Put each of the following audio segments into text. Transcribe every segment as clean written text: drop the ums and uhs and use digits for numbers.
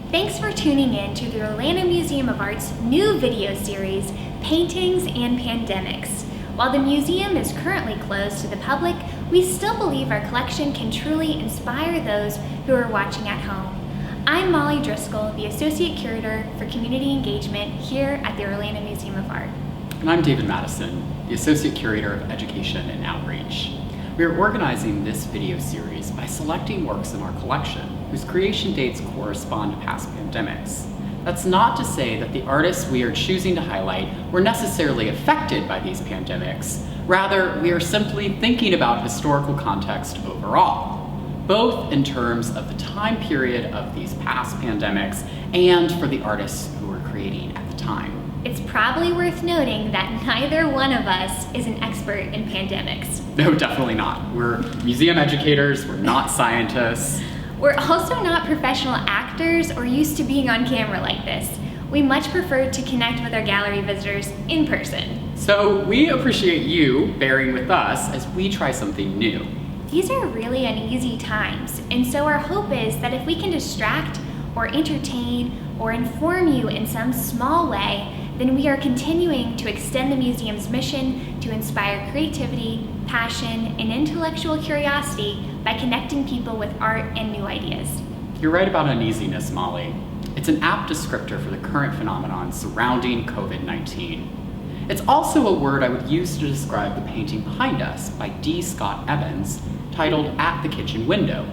Thanks for tuning in to the Orlando Museum of Art's new video series, Paintings and Pandemics. While the museum is currently closed to the public, we still believe our collection can truly inspire those who are watching at home. I'm Molly Driscoll, the Associate Curator for Community Engagement here at the Orlando Museum of Art. And I'm David Madison, the Associate Curator of Education and Outreach. We are organizing this video series by selecting works in our collection whose creation dates correspond to past pandemics. That's not to say that the artists we are choosing to highlight were necessarily affected by these pandemics. Rather, we are simply thinking about historical context overall, both in terms of the time period of these past pandemics and for the artists who were creating at the time. It's probably worth noting that neither one of us is an expert in pandemics. No, definitely not. We're museum educators, we're not scientists. We're also not professional actors or used to being on camera like this. We much prefer to connect with our gallery visitors in person. So we appreciate you bearing with us as we try something new. These are really uneasy times, and so our hope is that if we can distract or entertain or inform you in some small way, then we are continuing to extend the museum's mission to inspire creativity, passion, and intellectual curiosity by connecting people with art and new ideas. You're right about uneasiness, Molly. It's an apt descriptor for the current phenomenon surrounding COVID-19. It's also a word I would use to describe the painting behind us by D. Scott Evans, titled At the Kitchen Window.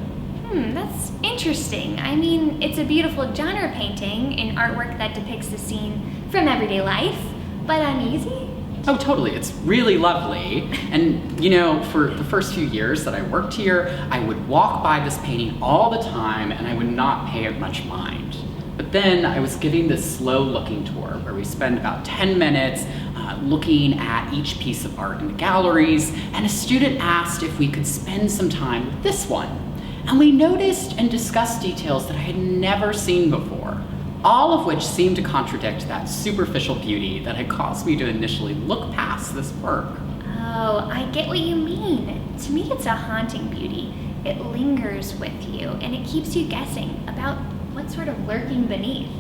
That's interesting. I mean, it's a beautiful genre painting, an artwork that depicts a scene from everyday life, but uneasy? Oh, totally. It's really lovely. And, you know, for the first few years that I worked here, I would walk by this painting all the time and I would not pay it much mind. But then I was giving this slow looking tour where we spend about 10 minutes looking at each piece of art in the galleries, and a student asked if we could spend some time with this one. And we noticed and discussed details that I had never seen before, all of which seemed to contradict that superficial beauty that had caused me to initially look past this work. Oh, I get what you mean. To me, it's a haunting beauty. It lingers with you, and it keeps you guessing about what's sort of lurking beneath.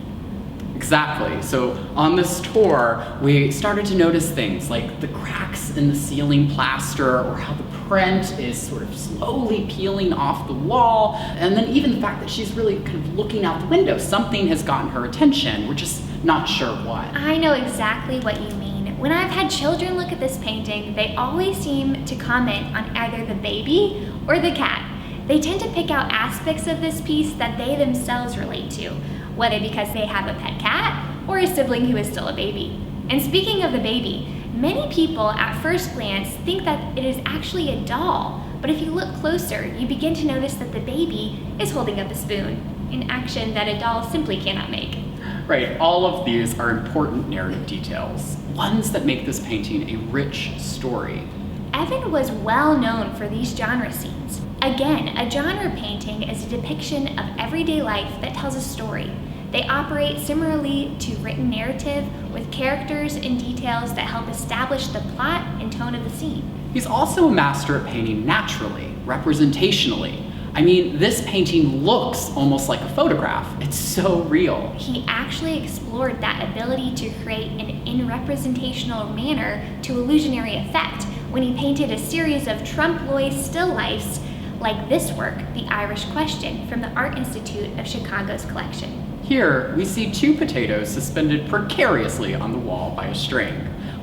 Exactly. So on this tour, we started to notice things like the cracks in the ceiling plaster, or how the print is sort of slowly peeling off the wall, and then even the fact that she's really kind of looking out the window. Something has gotten her attention. We're just not sure what. I know exactly what you mean. When I've had children look at this painting, they always seem to comment on either the baby or the cat. They tend to pick out aspects of this piece that they themselves relate to, whether because they have a pet cat or a sibling who is still a baby. And speaking of the baby, many people at first glance think that it is actually a doll, but if you look closer, you begin to notice that the baby is holding up a spoon, an action that a doll simply cannot make. Right, all of these are important narrative details, ones that make this painting a rich story. Evan was well known for these genre scenes. Again, a genre painting is a depiction of everyday life that tells a story. They operate similarly to written narrative with characters and details that help establish the plot and tone of the scene. He's also a master at painting naturally, representationally. I mean, this painting looks almost like a photograph. It's so real. He actually explored that ability to create in representational manner to illusionary effect when he painted a series of trompe-l'oeil still lifes like this work, The Irish Question, from the Art Institute of Chicago's collection. Here, we see two potatoes suspended precariously on the wall by a string.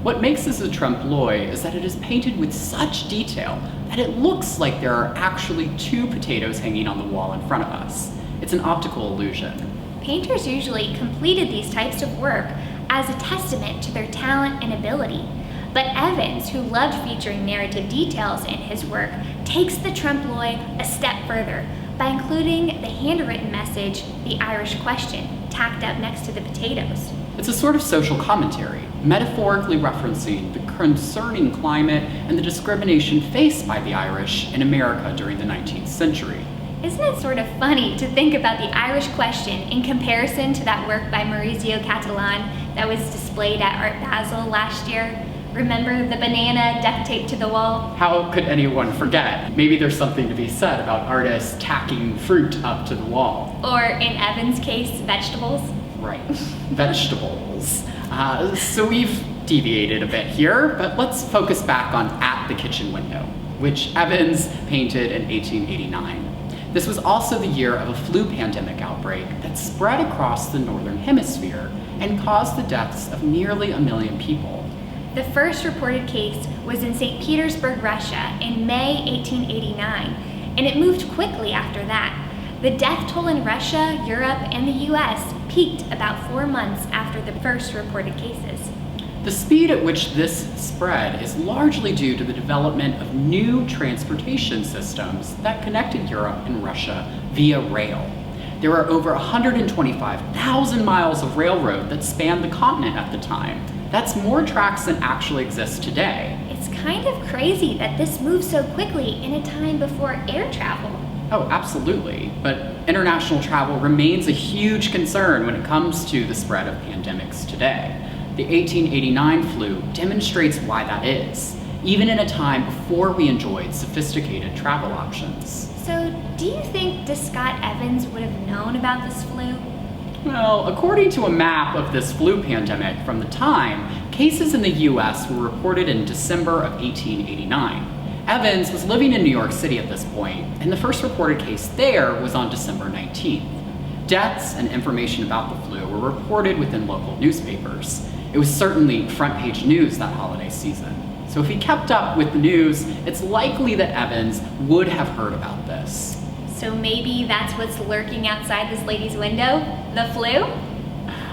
What makes this a trompe-l'oeil is that it is painted with such detail that it looks like there are actually two potatoes hanging on the wall in front of us. It's an optical illusion. Painters usually completed these types of work as a testament to their talent and ability. But Evans, who loved featuring narrative details in his work, takes the trompe-l'oeil a step further by including the handwritten message, The Irish Question, tacked up next to the potatoes. It's a sort of social commentary, metaphorically referencing the concerning climate and the discrimination faced by the Irish in America during the 19th century. Isn't it sort of funny to think about The Irish Question in comparison to that work by Maurizio Cattelan that was displayed at Art Basel last year? Remember the banana duct taped to the wall? How could anyone forget? Maybe there's something to be said about artists tacking fruit up to the wall. Or in Evan's case, vegetables? Right, vegetables. So we've deviated a bit here, but let's focus back on At the Kitchen Window, which Evans painted in 1889. This was also the year of a flu pandemic outbreak that spread across the northern hemisphere and caused the deaths of nearly 1 million people. The first reported case was in St. Petersburg, Russia in May 1889, and it moved quickly after that. The death toll in Russia, Europe, and the US peaked about 4 months after the first reported cases. The speed at which this spread is largely due to the development of new transportation systems that connected Europe and Russia via rail. There were over 125,000 miles of railroad that spanned the continent at the time. That's more tracks than actually exist today. It's kind of crazy that this moved so quickly in a time before air travel. Oh, absolutely. But international travel remains a huge concern when it comes to the spread of pandemics today. The 1889 flu demonstrates why that is, even in a time before we enjoyed sophisticated travel options. So, do you think Scott Evans would have known about this flu? Well, according to a map of this flu pandemic from the time, cases in the US were reported in December of 1889. Evans was living in New York City at this point, and the first reported case there was on December 19th. Deaths and information about the flu were reported within local newspapers. It was certainly front-page news that holiday season. So if he kept up with the news, it's likely that Evans would have heard about this. So maybe that's what's lurking outside this lady's window? The flu?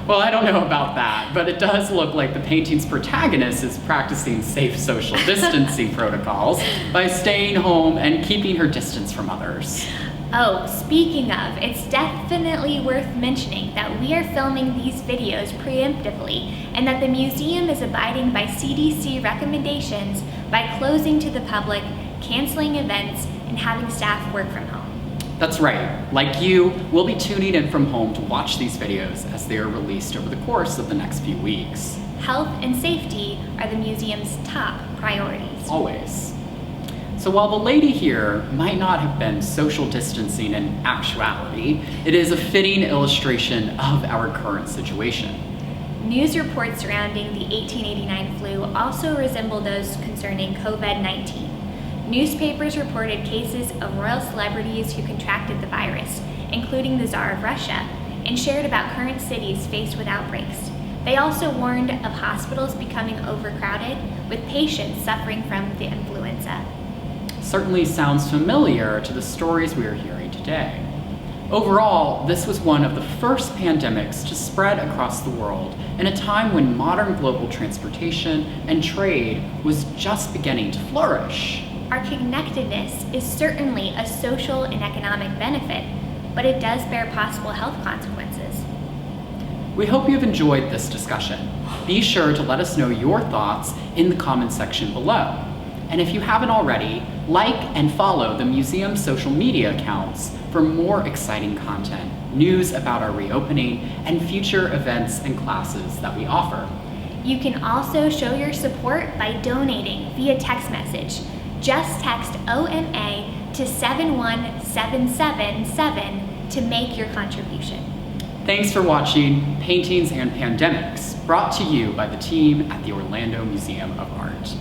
Well, I don't know about that, but it does look like the painting's protagonist is practicing safe social distancing protocols by staying home and keeping her distance from others. Oh, speaking of, it's definitely worth mentioning that we are filming these videos preemptively and that the museum is abiding by CDC recommendations by closing to the public, canceling events, and having staff work from home. That's right. Like you, we'll be tuning in from home to watch these videos as they are released over the course of the next few weeks. Health and safety are the museum's top priorities. Always. So while the lady here might not have been social distancing in actuality, it is a fitting illustration of our current situation. News reports surrounding the 1889 flu also resemble those concerning COVID-19. Newspapers reported cases of royal celebrities who contracted the virus, including the Tsar of Russia, and shared about current cities faced with outbreaks. They also warned of hospitals becoming overcrowded, with patients suffering from the influenza. Certainly sounds familiar to the stories we are hearing today. Overall, this was one of the first pandemics to spread across the world in a time when modern global transportation and trade was just beginning to flourish. Our connectedness is certainly a social and economic benefit, but it does bear possible health consequences. We hope you've enjoyed this discussion. Be sure to let us know your thoughts in the comments section below. And if you haven't already, like and follow the museum's social media accounts for more exciting content, news about our reopening, and future events and classes that we offer. You can also show your support by donating via text message. Just text OMA to 71777 to make your contribution. Thanks for watching Paintings and Pandemics, brought to you by the team at the Orlando Museum of Art.